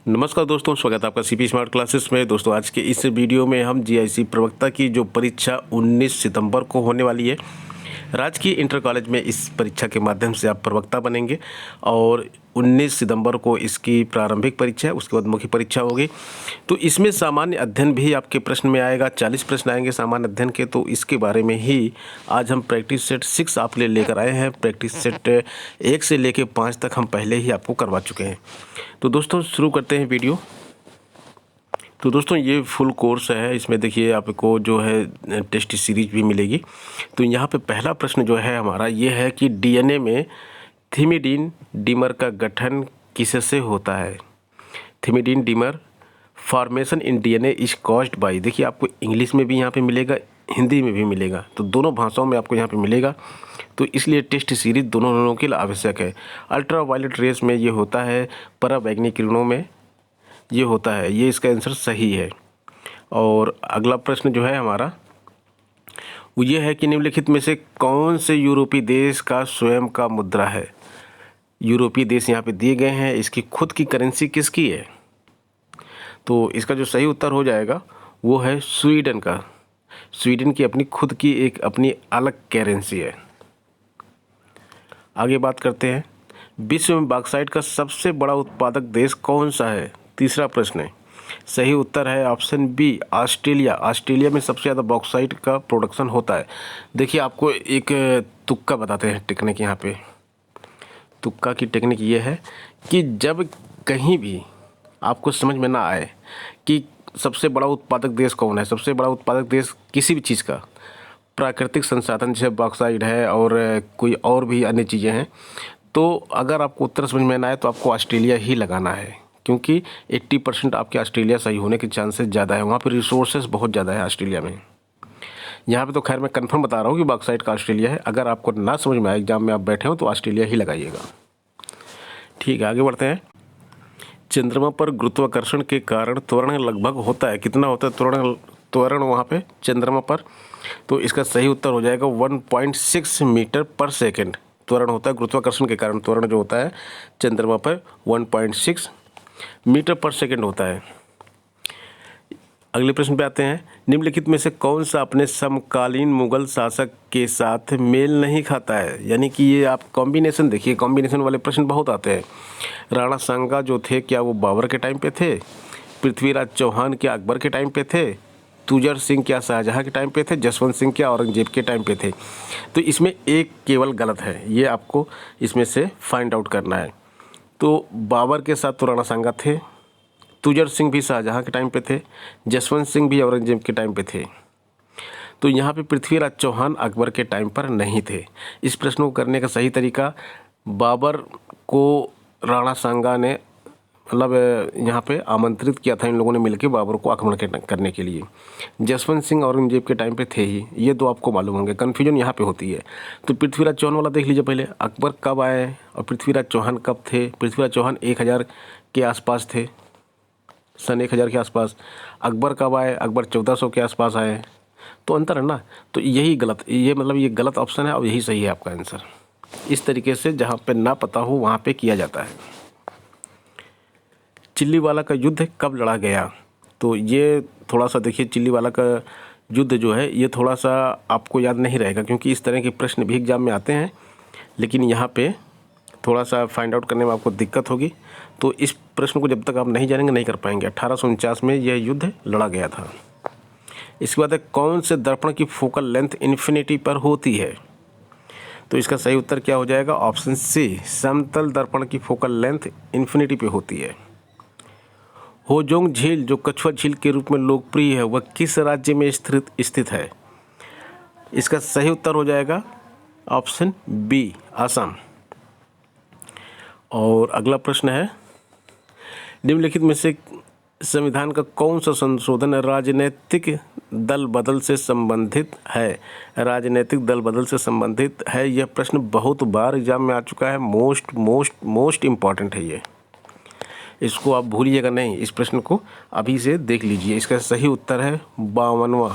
नमस्कार दोस्तों, स्वागत है आपका सीपी स्मार्ट क्लासेस में। दोस्तों आज के इस वीडियो में हम जीआईसी प्रवक्ता की जो परीक्षा 19 सितंबर को होने वाली है, राजकीय इंटर कॉलेज में इस परीक्षा के माध्यम से आप प्रवक्ता बनेंगे और 19 सितंबर को इसकी प्रारंभिक परीक्षा है, उसके बाद मुख्य परीक्षा होगी। तो इसमें सामान्य अध्ययन भी आपके प्रश्न में आएगा, 40 प्रश्न आएंगे सामान्य अध्ययन के। तो इसके बारे में ही आज हम प्रैक्टिस सेट 6 आप लेकर आए हैं। प्रैक्टिस सेट 1 से लेकर 5 तक हम पहले ही आपको करवा चुके हैं। तो दोस्तों शुरू करते हैं वीडियो। तो दोस्तों ये फुल कोर्स है, इसमें देखिए आपको जो है टेस्ट सीरीज भी मिलेगी। तो यहाँ पे पहला प्रश्न जो है हमारा ये है कि डीएनए में थिमिडीन डीमर का गठन किससे होता है। Thymidine dimer formation in DNA is caused by, देखिए आपको इंग्लिश में भी यहाँ पे मिलेगा, हिंदी में भी मिलेगा, तो दोनों भाषाओं में आपको यहाँ पे मिलेगा। तो इसलिए टेस्ट सीरीज दोनों के लिए आवश्यक है। अल्ट्रा वायलेट रेस में ये होता है, पराबैंगनी किरणों में ये होता है, ये इसका आंसर सही है। और अगला प्रश्न जो है हमारा वो ये है कि निम्नलिखित में से कौन से यूरोपीय देश का स्वयं का मुद्रा है। यूरोपीय देश यहाँ पे दिए गए हैं, इसकी खुद की करेंसी किसकी है। तो इसका जो सही उत्तर हो जाएगा वो है स्वीडन का। स्वीडन की अपनी खुद की एक अपनी अलग करेंसी है। आगे बात करते हैं, विश्व में बॉक्साइट का सबसे बड़ा उत्पादक देश कौन सा है। तीसरा प्रश्न है, सही उत्तर है ऑप्शन बी ऑस्ट्रेलिया। ऑस्ट्रेलिया में सबसे ज़्यादा बॉक्साइट का प्रोडक्शन होता है। देखिए आपको एक तुक्का बताते हैं टेक्निक यहाँ पे। तुक्का की टेक्निक ये है कि जब कहीं भी आपको समझ में ना आए कि सबसे बड़ा उत्पादक देश कौन है, सबसे बड़ा उत्पादक देश किसी भी चीज़ का, प्राकृतिक संसाधन जैसे बॉक्साइट है और कोई और भी अन्य चीज़ें हैं, तो अगर आपको उत्तर समझ में ना आए तो आपको ऑस्ट्रेलिया ही लगाना है, क्योंकि 80% आपके ऑस्ट्रेलिया सही होने के चांसेस ज़्यादा है। वहाँ पर रिसोर्सेज बहुत ज़्यादा है ऑस्ट्रेलिया में। यहाँ पे तो खैर मैं कंफर्म बता रहा हूँ कि बॉक्साइट का ऑस्ट्रेलिया है। अगर आपको ना समझ में आए, एग्जाम में आप बैठे हो, तो ऑस्ट्रेलिया ही लगाइएगा। ठीक है, आगे बढ़ते हैं। चंद्रमा पर गुरुत्वाकर्षण के कारण त्वरण लगभग होता है, कितना होता है त्वरण वहाँ पे चंद्रमा पर। तो इसका सही उत्तर हो जाएगा 1.6 मीटर पर सेकेंड त्वरण होता है गुरुत्वाकर्षण के कारण। त्वरण जो होता है चंद्रमा पर 1.6 मीटर पर सेकेंड होता है। अगले प्रश्न पे आते हैं, निम्नलिखित में से कौन सा अपने समकालीन मुगल शासक के साथ मेल नहीं खाता है। यानी कि ये आप कॉम्बिनेशन देखिए, कॉम्बिनेशन वाले प्रश्न बहुत आते हैं। राणा सांगा जो थे, क्या वो बाबर के टाइम पे थे। पृथ्वीराज चौहान क्या अकबर के टाइम पे थे। तुजर सिंह क्या शाहजहाँ के टाइम पे थे। जसवंत सिंह क्या औरंगजेब के टाइम पे थे। तो इसमें एक केवल गलत है, ये आपको इसमें से फाइंड आउट करना है। तो बाबर के साथ तो राणा सांगा थे, तुजर सिंह भी शाहजहाँ के टाइम पे थे, जसवंत सिंह भी औरंगजेब के टाइम पे थे। तो यहाँ पे पृथ्वीराज चौहान अकबर के टाइम पर नहीं थे। इस प्रश्न को करने का सही तरीका, बाबर को राणा सांगा ने मतलब यहाँ पे आमंत्रित किया था, इन लोगों ने मिलकर बाबर को आक्रमण करने के लिए। जसवंत सिंह औरंगजेब के टाइम पे थे ही, ये दो आपको मालूम होंगे। कन्फ्यूजन यहाँ पे होती है। तो पृथ्वीराज चौहान वाला देख लीजिए पहले, अकबर कब आए और पृथ्वीराज चौहान कब थे। पृथ्वीराज चौहान 1000 के आसपास थे, सन 1000 के आसपास। अकबर कब आए, अकबर 1400 के आसपास आए। तो अंतर है ना। तो यही गलत, ये मतलब ये गलत ऑप्शन है और यही सही है आपका आंसर। इस तरीके से जहाँ पे ना पता हो वहाँ पे किया जाता है। चिल्लीवाला का युद्ध कब लड़ा गया। तो ये थोड़ा सा देखिए, चिल्लीवाला का युद्ध जो है ये थोड़ा सा आपको याद नहीं रहेगा, क्योंकि इस तरह के प्रश्न भी एग्जाम में आते हैं, लेकिन यहाँ पे थोड़ा सा फाइंड आउट करने में आपको दिक्कत होगी। तो इस प्रश्न को जब तक आप नहीं जानेंगे नहीं कर पाएंगे। 1849 में यह युद्ध लड़ा गया था। इसके बाद कौन से दर्पण की फोकल लेंथ इन्फिनिटी पर होती है। तो इसका सही उत्तर क्या हो जाएगा, ऑप्शन सी समतल दर्पण की फोकल लेंथ इन्फिनिटी पे होती है। होजोंग झील जो कछुआ झील के रूप में लोकप्रिय है, वह किस राज्य में स्थित है। इसका सही उत्तर हो जाएगा ऑप्शन बी असम। और अगला प्रश्न है, निम्नलिखित में से संविधान का कौन सा संशोधन राजनीतिक दल बदल से संबंधित है। राजनीतिक दल बदल से संबंधित है, यह प्रश्न बहुत बार एग्जाम में आ चुका है। मोस्ट इम्पॉर्टेंट है ये, इसको आप भूलिएगा नहीं। इस प्रश्न को अभी से देख लीजिए। इसका सही उत्तर है 52वां।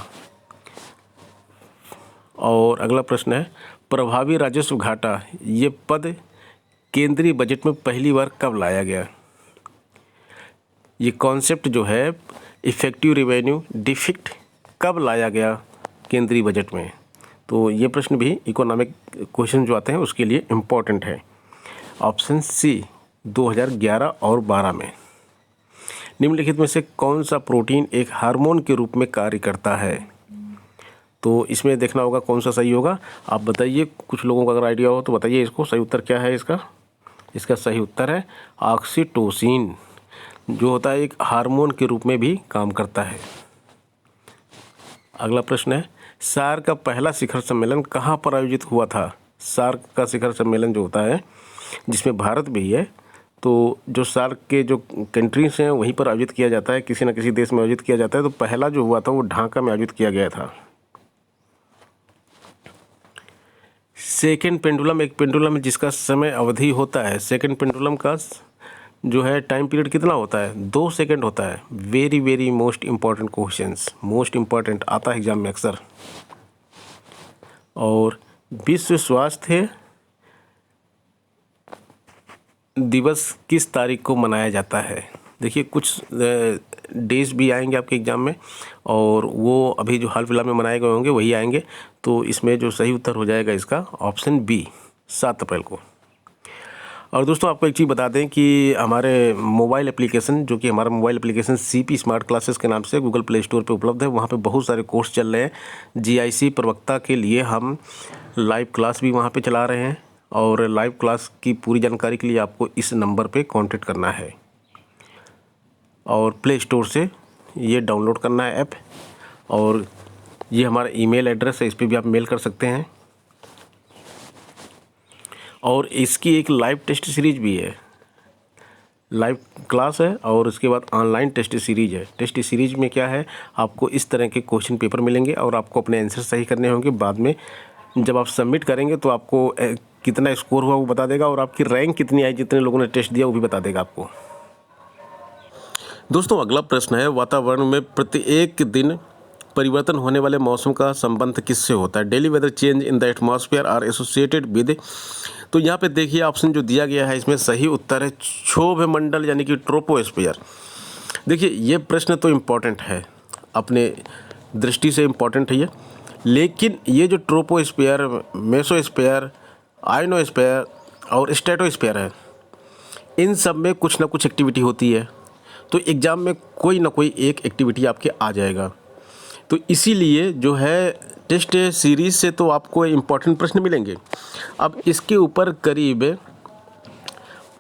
और अगला प्रश्न है, प्रभावी राजस्व घाटा ये पद केंद्रीय बजट में पहली बार कब लाया गया। ये कॉन्सेप्ट जो है इफ़ेक्टिव रेवेन्यू डिफिक्ट कब लाया गया केंद्रीय बजट में? तो ये प्रश्न भी इकोनॉमिक क्वेश्चन जो आते हैं उसके लिए इम्पोर्टेंट है। ऑप्शन सी 2011 और 12 में। निम्नलिखित में से कौन सा प्रोटीन एक हार्मोन के रूप में कार्य करता है? तो इसमें देखना होगा कौन सा सही होगा। आप बताइए, कुछ लोगों को अगर आइडिया हो तो बताइए इसको सही उत्तर क्या है इसका। इसका सही उत्तर है ऑक्सीटोसिन, जो होता है एक हार्मोन के रूप में भी काम करता है। अगला प्रश्न है, सार्क का पहला शिखर सम्मेलन कहाँ पर आयोजित हुआ था? सार्क का शिखर सम्मेलन जो होता है जिसमें भारत भी है, तो जो सार्क के जो कंट्रीज हैं वहीं पर आयोजित किया जाता है, किसी न किसी देश में आयोजित किया जाता है। तो पहला जो हुआ था वो ढाका में आयोजित किया गया था। सेकेंड पेंडुलम, एक पेंडुलम है जिसका समय अवधि होता है, सेकेंड पेंडुलम का जो है टाइम पीरियड कितना होता है? 2 सेकंड होता है। Very very most important questions, most important आता है एग्जाम में अक्सर। और विश्व स्वास्थ्य दिवस किस तारीख को मनाया जाता है? देखिए कुछ डेज भी आएंगे आपके एग्ज़ाम में और वो अभी जो हाल फिलहाल में मनाए गए होंगे वही आएंगे। तो इसमें जो सही उत्तर हो जाएगा इसका ऑप्शन बी, 7 अप्रैल को। और दोस्तों आपको एक चीज़ बता दें कि हमारे मोबाइल एप्लीकेशन, जो कि हमारा mobile application CP smart classes के नाम से गूगल प्ले स्टोर पे उपलब्ध है, वहाँ पे बहुत सारे कोर्स चल रहे हैं। जीआईसी प्रवक्ता के लिए हम लाइव क्लास भी वहाँ पे चला रहे हैं और लाइव क्लास की पूरी जानकारी के लिए आपको इस नंबर पे कांटेक्ट करना है और प्ले स्टोर से ये डाउनलोड करना है ऐप। और ये हमारा ईमेल एड्रेस है, इस पर भी आप मेल कर सकते हैं। और इसकी एक लाइव टेस्ट सीरीज भी है, लाइव क्लास है और उसके बाद ऑनलाइन टेस्ट सीरीज है। टेस्ट सीरीज में क्या है, आपको इस तरह के क्वेश्चन पेपर मिलेंगे और आपको अपने आंसर सही करने होंगे। बाद में जब आप सबमिट करेंगे तो आपको कितना स्कोर हुआ वो बता देगा और आपकी रैंक कितनी आई, जितने लोगों ने टेस्ट दिया वो भी बता देगा आपको। दोस्तों अगला प्रश्न है, वातावरण में प्रत्येक दिन परिवर्तन होने वाले मौसम का संबंध किससे होता है? Daily weather change in the atmosphere are associated with. तो यहाँ पे देखिए ऑप्शन जो दिया गया है इसमें सही उत्तर है क्षोभ मंडल यानी कि ट्रोपोस्फीयर। देखिए ये प्रश्न तो इम्पॉर्टेंट है, अपने दृष्टि से इम्पॉर्टेंट है ये, लेकिन ये जो ट्रोपोस्फीयर, मेसोस्फीयर, आयनोस्फीयर और स्ट्रेटोस्फीयर है, इन सब में कुछ ना कुछ एक्टिविटी होती है। तो एग्ज़ाम में कोई ना कोई एक एक्टिविटी आपके आ जाएगा। तो इसीलिए जो है टेस्ट सीरीज़ से तो आपको इम्पॉर्टेंट प्रश्न मिलेंगे। अब इसके ऊपर करीब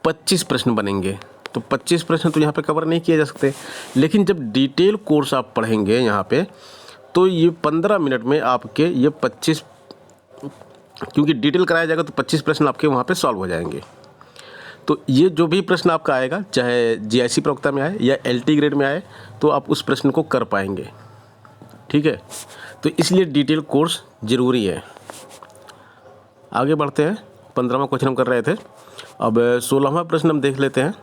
25 प्रश्न बनेंगे, तो 25 प्रश्न तो यहाँ पे कवर नहीं किए जा सकते। लेकिन जब डिटेल कोर्स आप पढ़ेंगे यहाँ पे तो ये 15 मिनट में आपके ये 25, क्योंकि डिटेल कराया जाएगा तो 25 प्रश्न आपके वहाँ पे सॉल्व हो जाएंगे। तो ये जो भी प्रश्न आपका आएगा, चाहे जीआईसी प्रवक्ता में आए या एलटी ग्रेड में आए, तो आप उस प्रश्न को कर पाएंगे। ठीक है, तो इसलिए डिटेल कोर्स ज़रूरी है। आगे बढ़ते हैं, 15वां क्वेश्चन हम कर रहे थे। अब 16वां प्रश्न हम देख लेते हैं।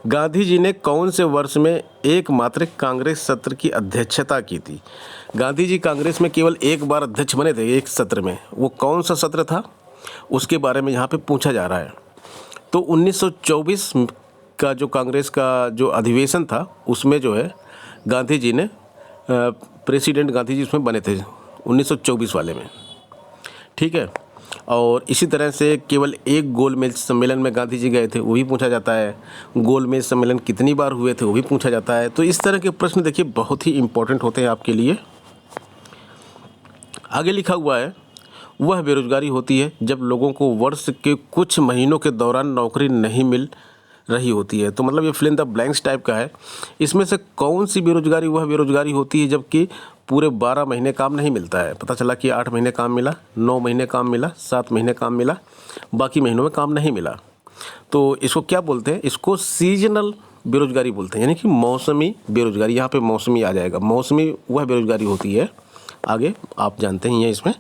गांधी जी ने कौन से वर्ष में एकमात्र कांग्रेस सत्र की अध्यक्षता की थी? गांधी जी कांग्रेस में केवल एक बार अध्यक्ष बने थे एक सत्र में, वो कौन सा सत्र था उसके बारे में यहाँ पे पूछा जा रहा है। तो 1924 का जो कांग्रेस का जो अधिवेशन था उसमें जो है गांधी जी ने प्रेसिडेंट गांधी जी उसमें बने थे 1924 वाले में। ठीक है, और इसी तरह से केवल एक गोलमेज सम्मेलन में गांधी जी गए थे, वो भी पूछा जाता है। गोलमेज सम्मेलन कितनी बार हुए थे वो भी पूछा जाता है। तो इस तरह के प्रश्न देखिए बहुत ही इम्पोर्टेंट होते हैं आपके लिए। आगे लिखा हुआ है, वह बेरोजगारी होती है जब लोगों को वर्ष के कुछ महीनों के दौरान नौकरी नहीं मिल रही होती है। तो मतलब ये fill in the blanks type का है। इसमें से कौन सी बेरोजगारी वह बेरोजगारी होती है जबकि पूरे 12 महीने काम नहीं मिलता है? पता चला कि 8 महीने काम मिला, 9 महीने काम मिला, 7 महीने काम मिला, बाकी महीनों में काम नहीं मिला। तो इसको क्या बोलते हैं? इसको सीजनल बेरोजगारी बोलते हैं, यानी कि मौसमी बेरोजगारी। यहाँ पे मौसमी आ जाएगा, मौसमी वह बेरोजगारी होती है। आगे आप जानते ही हैं इसमें।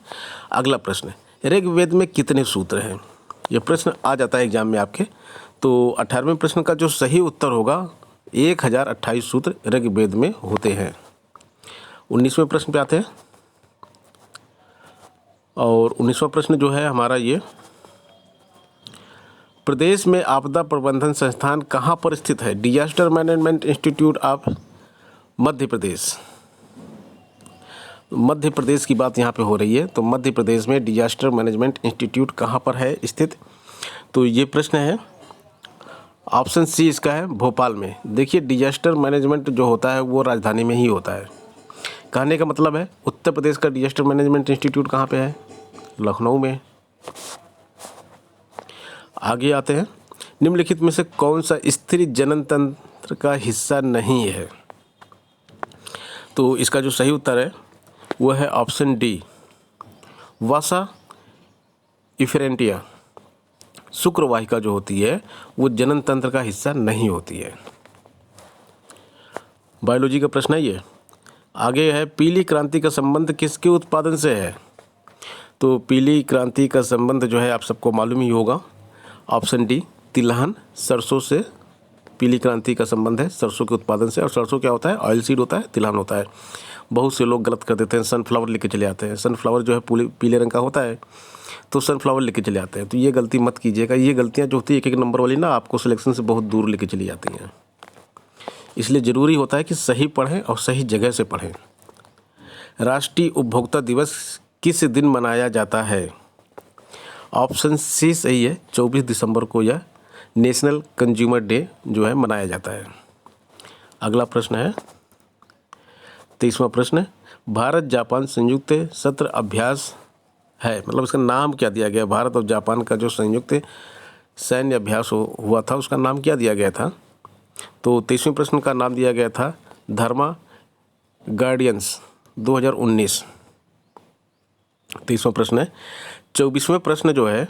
अगला प्रश्न, ऋग्वेद में कितने सूत्र हैं? ये प्रश्न आ जाता है एग्जाम में आपके। तो 18वें प्रश्न का जो सही उत्तर होगा 1028 सूत्र ऋग्वेद में होते हैं। 19वें प्रश्न पे आते हैं और 19वां प्रश्न जो है हमारा ये प्रदेश में आपदा प्रबंधन संस्थान कहाँ पर स्थित है? Disaster management institute of Madhya Pradesh. Madhya Pradesh की बात यहाँ पे हो रही है, तो मध्य प्रदेश में डिजास्टर मैनेजमेंट इंस्टीट्यूट कहाँ पर है स्थित? तो ये प्रश्न है, ऑप्शन सी इसका है, भोपाल में। देखिए, डिजास्टर मैनेजमेंट जो होता है वो राजधानी में ही होता है। कहने का मतलब है उत्तर प्रदेश का डिजास्टर मैनेजमेंट इंस्टीट्यूट कहाँ पे है? लखनऊ में। आगे आते हैं, निम्नलिखित में से कौन सा स्त्री जनन तंत्र का हिस्सा नहीं है? तो इसका जो सही उत्तर है वो है ऑप्शन डी, वासा इफेरेंटिया। शुक्रवाहिका जो होती है वो जनन तंत्र का हिस्सा नहीं होती है। बायोलॉजी का प्रश्न है ये। आगे है, पीली क्रांति का संबंध किसके उत्पादन से है? तो पीली क्रांति का संबंध जो है आप सबको मालूम ही होगा, ऑप्शन डी, तिलहन, सरसों से पीली क्रांति का संबंध है, सरसों के उत्पादन से। और सरसों क्या होता है? ऑयल सीड होता है, तिलहन होता है। बहुत से लोग गलत कर देते हैं, सनफ्लावर लेके चले आते हैं। सनफ्लावर जो है पीले रंग का होता है, तो सनफ्लावर लेके चले आते हैं। तो ये गलती मत कीजिएगा। ये गलतियाँ जो होती है एक एक नंबर वाली ना, आपको सिलेक्शन से बहुत दूर लेके चली जाती हैं। इसलिए ज़रूरी होता है कि सही पढ़ें और सही जगह से पढ़ें। राष्ट्रीय उपभोक्ता दिवस किस दिन मनाया जाता है? ऑप्शन सी सही है, 24 दिसंबर को यह नेशनल कंज्यूमर डे जो है मनाया जाता है। अगला प्रश्न है 23वां प्रश्न, भारत जापान संयुक्त सत्र अभ्यास है, मतलब इसका नाम क्या दिया गया? भारत और जापान का जो संयुक्त सैन्य अभ्यास हुआ था उसका नाम क्या दिया गया था? तो 23वें प्रश्न का नाम दिया गया था धर्मा गार्डियंस 2019। 23वां प्रश्न है। 24वें प्रश्न जो है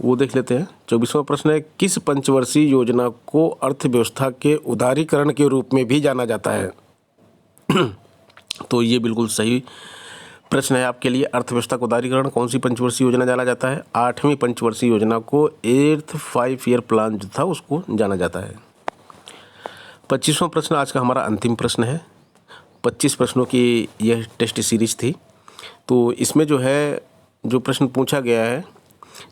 वो देख लेते हैं। 24वां प्रश्न है, किस पंचवर्षीय योजना को अर्थव्यवस्था के उदारीकरण के रूप में भी जाना जाता है? तो ये बिल्कुल सही प्रश्न है आपके लिए। अर्थव्यवस्था का उदारीकरण कौन सी पंचवर्षीय योजना जाना जाता है? 8वीं पंचवर्षीय योजना को 8th 5 ईयर प्लान जो था उसको जाना जाता है। 25वां प्रश्न आज का हमारा अंतिम प्रश्न है। 25 प्रश्नों की यह टेस्ट सीरीज थी। तो इसमें जो है जो प्रश्न पूछा गया है,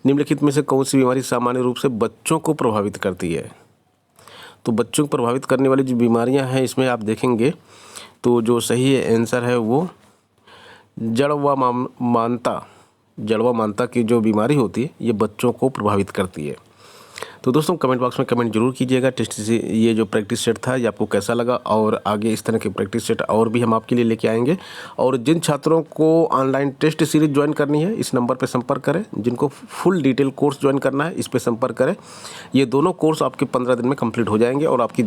निम्नलिखित में से कौन सी बीमारी सामान्य रूप से बच्चों को प्रभावित करती है? तो बच्चों को प्रभावित करने वाली जो बीमारियां हैं इसमें आप देखेंगे तो जो सही आंसर है वो जड़वा मानता की जो बीमारी होती है ये बच्चों को प्रभावित करती है। तो दोस्तों कमेंट बॉक्स में कमेंट जरूर कीजिएगा टेस्ट से ये जो प्रैक्टिस सेट था ये आपको कैसा लगा, और आगे इस तरह के प्रैक्टिस सेट और भी हम आपके लिए लेके आएंगे। और जिन छात्रों को ऑनलाइन टेस्ट सीरीज ज्वाइन करनी है इस नंबर पर संपर्क करें। जिनको फुल डिटेल कोर्स ज्वाइन करना है इस पर संपर्क करें। ये दोनों कोर्स आपके 15 दिन में कंप्लीट हो जाएंगे और आपकी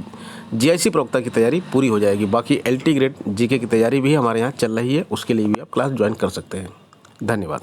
GIC प्रवक्ता की तैयारी पूरी हो जाएगी। बाकी LT ग्रेड GK की तैयारी भी हमारे यहाँ चल रही है, उसके लिए भी आप क्लास ज्वाइन कर सकते हैं। धन्यवाद।